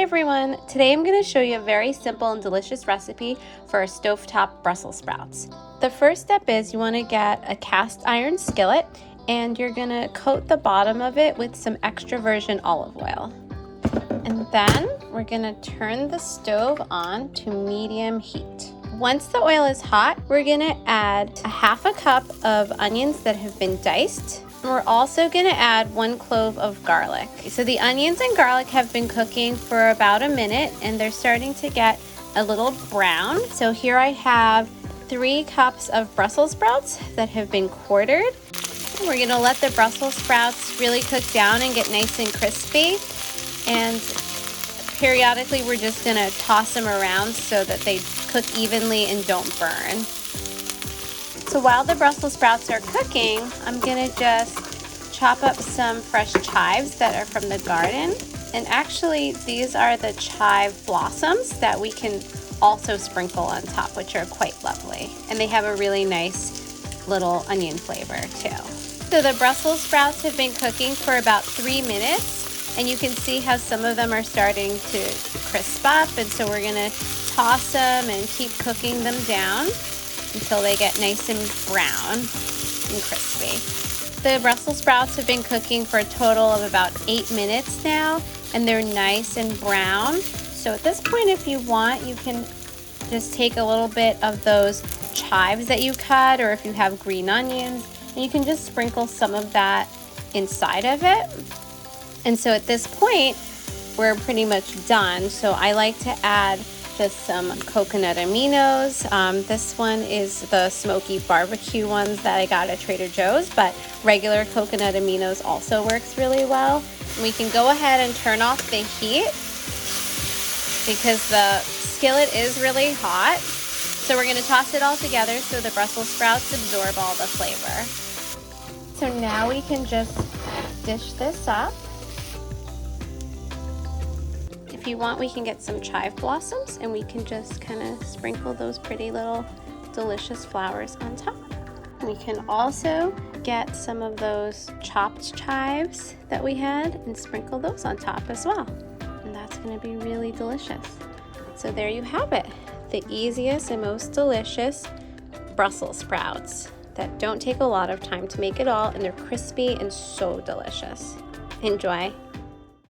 everyone! Today I'm going to show you a very simple and delicious recipe for stovetop Brussels sprouts. The first step is you want to get a cast iron skillet and you're going to coat the bottom of it with some extra virgin olive oil. And then we're going to turn the stove on to medium heat. Once the oil is hot, we're going to add a half a cup of onions that have been diced. We're also going to add 1 clove of garlic. So the onions and garlic have been cooking for about a minute and they're starting to get a little brown. So here I have 3 cups of Brussels sprouts that have been quartered. We're going to let the Brussels sprouts really cook down and get nice and crispy. And periodically we're just going to toss them around so that they cook evenly and don't burn. So while the Brussels sprouts are cooking, I'm gonna just chop up some fresh chives that are from the garden. And actually, these are the chive blossoms that we can also sprinkle on top, which are quite lovely. And they have a really nice little onion flavor too. So the Brussels sprouts have been cooking for about 3 minutes, and you can see how some of them are starting to crisp up. And so we're gonna toss them and keep cooking them down until they get nice and brown and crispy. The Brussels sprouts have been cooking for a total of about 8 minutes now, and they're nice and brown. So at this point, if you want, you can just take a little bit of those chives that you cut, or if you have green onions, and you can just sprinkle some of that inside of it. And so at this point, we're pretty much done. So I like to add just some coconut aminos. This one is the smoky barbecue ones that I got at Trader Joe's, but regular coconut aminos also works really well. We can go ahead and turn off the heat because the skillet is really hot. So we're gonna toss it all together so the Brussels sprouts absorb all the flavor. So now we can just dish this up. If you want, we can get some chive blossoms and we can just kind of sprinkle those pretty little delicious flowers on top. We can also get some of those chopped chives that we had and sprinkle those on top as well. And that's going to be really delicious. So there you have it, the easiest and most delicious Brussels sprouts that don't take a lot of time to make at all, and they're crispy and so delicious. Enjoy.